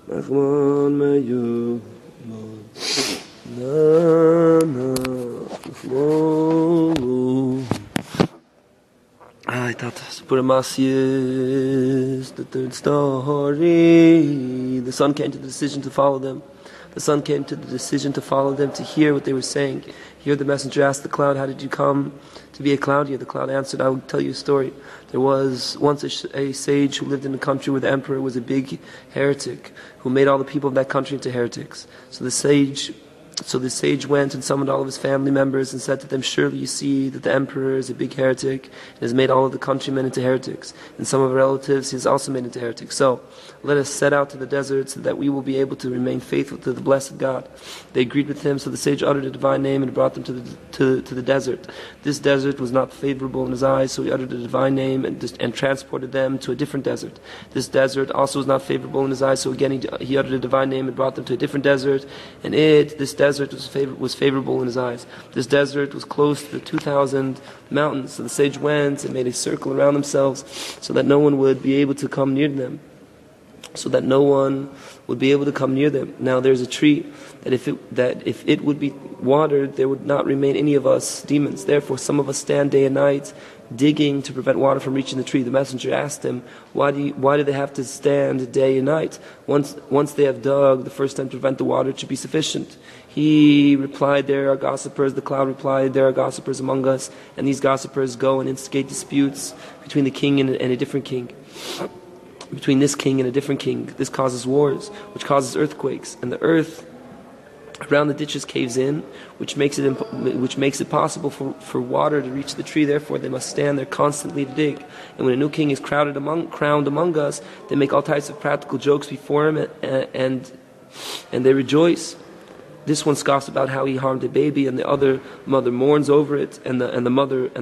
nachman meuman, nanach, I thought sipurei masios, the third story. The son came to the decision to follow them. The son came to the decision to follow them, to hear what they were saying. Here the messenger asked the cloud, how did you come to be a cloud here? The cloud answered, I will tell you a story. There was once a sage who lived in a country where the emperor was a big heretic, who made all the people of that country into heretics. So the sage went and summoned all of his family members and said to them, surely you see that the emperor is a big heretic and has made all of the countrymen into heretics, and some of our relatives he has also made into heretics. So let us set out to the desert so that we will be able to remain faithful to the blessed God. They agreed with him, so the sage uttered a divine name and brought them to the desert. This desert was not favorable in his eyes, so he uttered a divine name and transported them to a different desert. This desert also was not favorable in his eyes, so again he uttered a divine name and brought them to a different desert. And this desert was favorable in his eyes. This desert was close to the 2,000 mountains, so the sage went and made a circle around themselves so that no one would be able to come near them. Now there's a tree that if it would be watered, there would not remain any of us demons. Therefore some of us stand day and night digging to prevent water from reaching the tree. The messenger asked him, why do they have to stand day and night? Once they have dug the first time to prevent the water, it should be sufficient. He replied, there are gossipers. The cloud replied, there are gossipers among us, and these gossipers go and instigate disputes between the king and a different king. Between this king and a different king. This causes wars, which causes earthquakes, and the earth around the ditches caves in, which makes it possible for water to reach the tree. Therefore they must stand there constantly to dig. And when a new king is crowned among us, they make all types of practical jokes before him, and they rejoice. This one scoffs about how he harmed a baby, and the other mother mourns over it, and the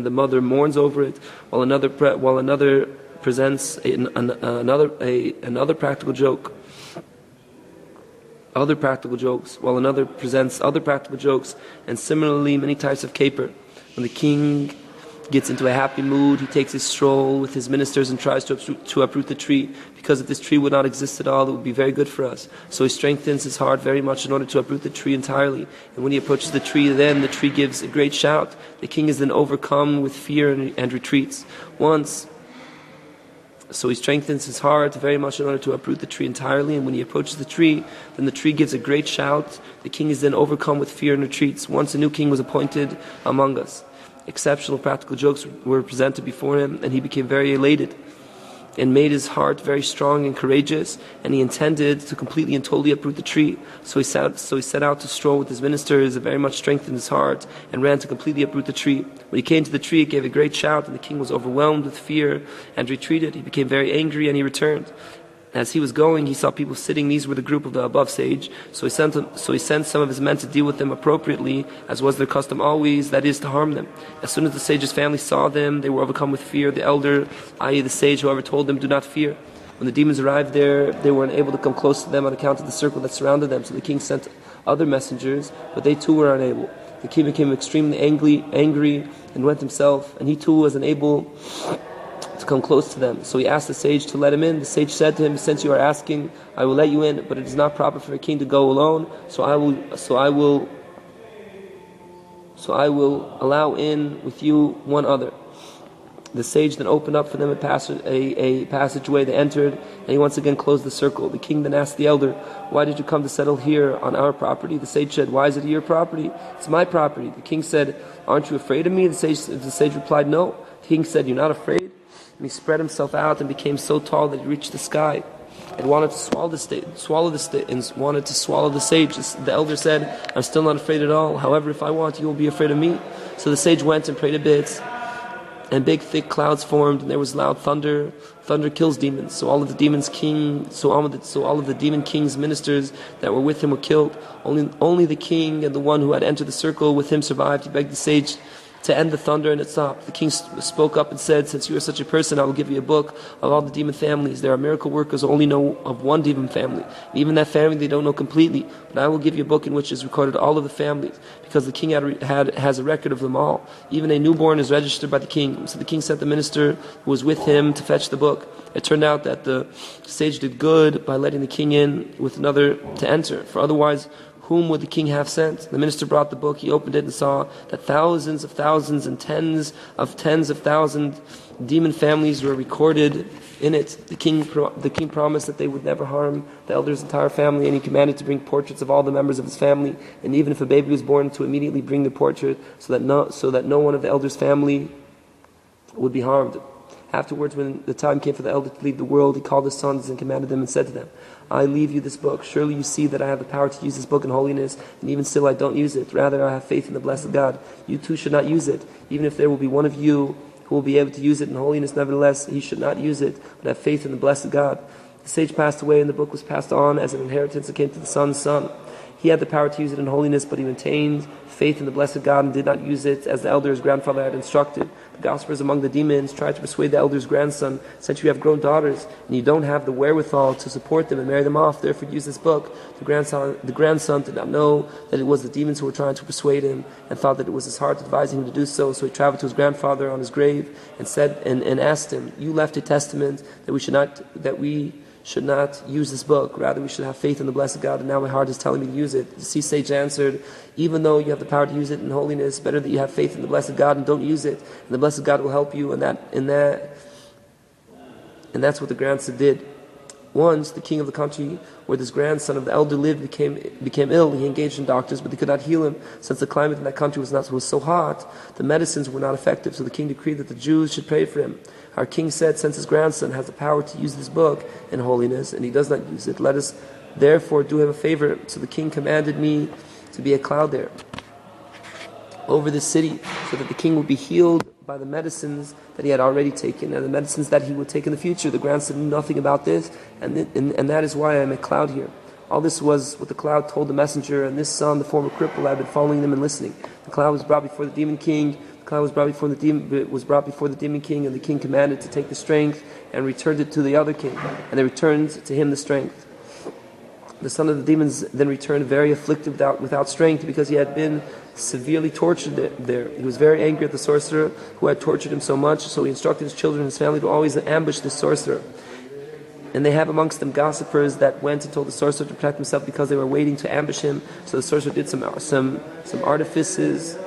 mother mourns over it, while another presents another practical joke. Other practical jokes, while another presents other practical jokes, and similarly many types of caper. When the king gets into a happy mood, he takes a stroll with his ministers and tries to uproot the tree, because if this tree would not exist at all, it would be very good for us. So he strengthens his heart very much in order to uproot the tree entirely. And when he approaches the tree, then the tree gives a great shout. The king is then overcome with fear and retreats. So he strengthens his heart very much in order to uproot the tree entirely, and when he approaches the tree, then the tree gives a great shout. The king is then overcome with fear and retreats. Once a new king was appointed among us. Exceptional practical jokes were presented before him, and he became very elated and made his heart very strong and courageous, and he intended to completely and totally uproot the tree. So he set out to stroll with his ministers, and very much strengthened his heart, and ran to completely uproot the tree. When he came to the tree, it gave a great shout, and the king was overwhelmed with fear and retreated. He became very angry, and he returned. As he was going, he saw people sitting. These were the group of the above sage. So he sent some of his men to deal with them appropriately, as was their custom always, that is, to harm them. As soon as the sage's family saw them, they were overcome with fear. The elder, i.e. the sage, however, told them, do not fear. When the demons arrived there, they were unable to come close to them on account of the circle that surrounded them. So the king sent other messengers, but they too were unable. The king became extremely angry and went himself, and he too was unable to come close to them. So he asked the sage to let him in. The sage said to him, since you are asking, I will let you in, but it is not proper for a king to go alone, so I will allow in with you one other. The sage then opened up for them a passageway. They entered, and he once again closed the circle. The king then asked the elder, why did you come to settle here on our property? The sage said, why is it your property? It's my property. The king said, aren't you afraid of me? The sage replied, no. The king said, you're not afraid? And he spread himself out and became so tall that he reached the sky, and wanted to swallow the sage. The elder said, I'm still not afraid at all. However, if I want, you will be afraid of me. So the sage went and prayed a bit, and big thick clouds formed, and there was loud thunder. Thunder kills demons. So all of the demon king's ministers that were with him were killed. Only the king and the one who had entered the circle with him survived. He begged the sage to end the thunder, and it stopped. The king spoke up and said, "Since you are such a person, I will give you a book of all the demon families. There are miracle workers who only know of one demon family. And even that family they don't know completely. But I will give you a book in which is recorded all of the families, because the king has a record of them all. Even a newborn is registered by the king." So the king sent the minister who was with him to fetch the book. It turned out that the sage did good by letting the king in with another to enter, for otherwise whom would the king have sent? The minister brought the book, he opened it and saw that thousands of thousands and tens of thousands demon families were recorded in it. The king promised that they would never harm the elder's entire family, and he commanded to bring portraits of all the members of his family, and even if a baby was born, to immediately bring the portrait, so that no one of the elder's family would be harmed. Afterwards, when the time came for the elder to leave the world, he called his sons and commanded them and said to them, "I leave you this book. Surely you see that I have the power to use this book in holiness, and even still I don't use it. Rather, I have faith in the blessed God. You too should not use it. Even if there will be one of you who will be able to use it in holiness, nevertheless, he should not use it, but have faith in the blessed God." The sage passed away, and the book was passed on as an inheritance that came to the son's son. He had the power to use it in holiness, but he maintained faith in the blessed God and did not use it as the elder's grandfather had instructed. The gossipers among the demons tried to persuade the elder's grandson, "Since you have grown daughters and you don't have the wherewithal to support them and marry them off, therefore use this book." The grandson did not know that it was the demons who were trying to persuade him, and thought that it was his heart advising him to do so. So he traveled to his grandfather on his grave and said and asked him, "You left a testament that we should not use this book. Rather, we should have faith in the blessed God, and now my heart is telling me to use it." The sea sage answered, "Even though you have the power to use it in holiness, better that you have faith in the blessed God and don't use it, and the blessed God will help you." And that's what the grandson did. Once, the king of the country where this grandson of the elder lived became ill. He engaged in doctors, but they could not heal him, since the climate in that country was so hot. The medicines were not effective, so the king decreed that the Jews should pray for him. Our king said, "Since his grandson has the power to use this book in holiness, and he does not use it, let us therefore do him a favor." So the king commanded me to be a cloud there over the city, so that the king would be healed by the medicines that he had already taken, and the medicines that he would take in the future. The grandson knew nothing about this, and that is why I am a cloud here. All this was what the cloud told the messenger, and this son, the former cripple, had been following them and listening. The cloud was brought before the demon king. The cloud was brought before the demon king, and the king commanded to take the strength and returned it to the other king, and they returned to him the strength. The son of the demons then returned very afflicted without strength, because he had been severely tortured there. He was very angry at the sorcerer who had tortured him so much, so he instructed his children and his family to always ambush the sorcerer. And they have amongst them gossipers that went and told the sorcerer to protect himself, because they were waiting to ambush him. So the sorcerer did some artifices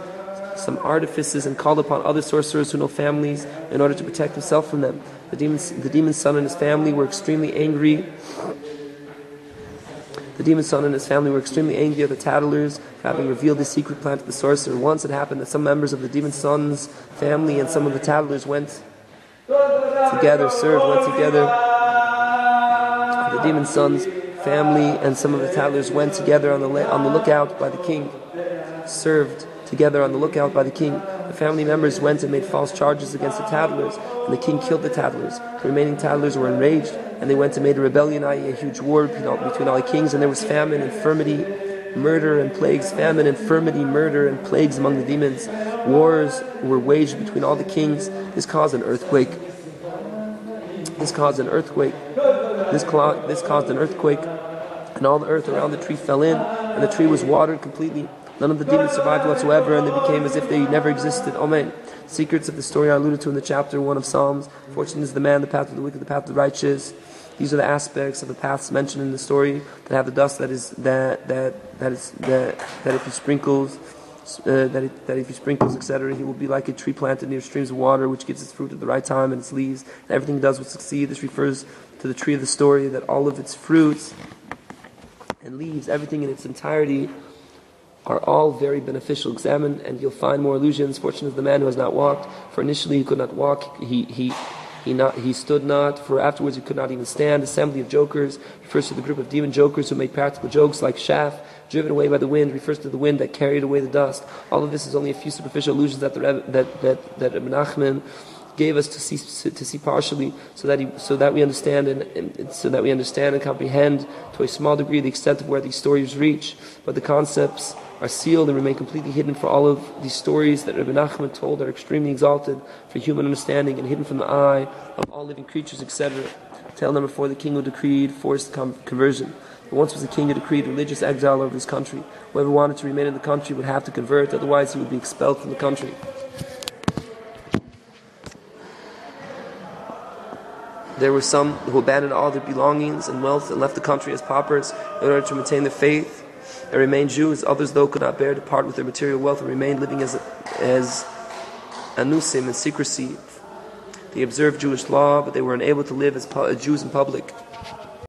and called upon other sorcerers who know families in order to protect himself from them. The demon's son and his family were extremely angry. The demon's son and his family were extremely angry at the tattlers for having revealed his secret plan to the sorcerer. Once it happened that some members of the demon's son's family and some of the tattlers went together. The demon's son's family and some of the tattlers went together on the lookout by the king. Served together on the lookout by the king. The family members went and made false charges against the tattlers, and the king killed the tattlers. The remaining tattlers were enraged, and they went and made a rebellion, i.e. a huge war between all the kings, and there was famine, infirmity, murder, and plagues. Famine, infirmity, murder, and plagues among the demons. Wars were waged between all the kings. This caused an earthquake. And all the earth around the tree fell in, and the tree was watered completely. None of the demons survived whatsoever, and they became as if they never existed. Amen. Secrets of the story are alluded to in the chapter 1 of Psalms. Fortunate is the man, the path of the wicked, the path of the righteous. These are the aspects of the paths mentioned in the story that have the dust that if he sprinkles, etc., he will be like a tree planted near streams of water, which gives its fruit at the right time and its leaves, and everything it does will succeed. This refers to the tree of the story, that all of its fruits and leaves, everything in its entirety, are all very beneficial. Examine and you'll find more illusions. Fortunate is the man who has not walked, for initially he could not walk, he stood not, for afterwards he could not even stand. Assembly of jokers refers to the group of demon jokers who made practical jokes like chaff, driven away by the wind, refers to the wind that carried away the dust. All of this is only a few superficial illusions that Rebbe Nachman gave us to see partially, so that we understand and comprehend to a small degree the extent of where these stories reach. But the concepts are sealed and remain completely hidden for all of these stories that Rebbe Nachman told are extremely exalted for human understanding and hidden from the eye of all living creatures, etc. Tale number 4: the king who decreed forced conversion. There once was a king who decreed religious exile over his country. Whoever wanted to remain in the country would have to convert, otherwise he would be expelled from the country. There were some who abandoned all their belongings and wealth and left the country as paupers in order to maintain their faith and remain Jews. Others, though, could not bear to part with their material wealth and remained living as anusim in secrecy. They observed Jewish law, but they were unable to live as Jews in public.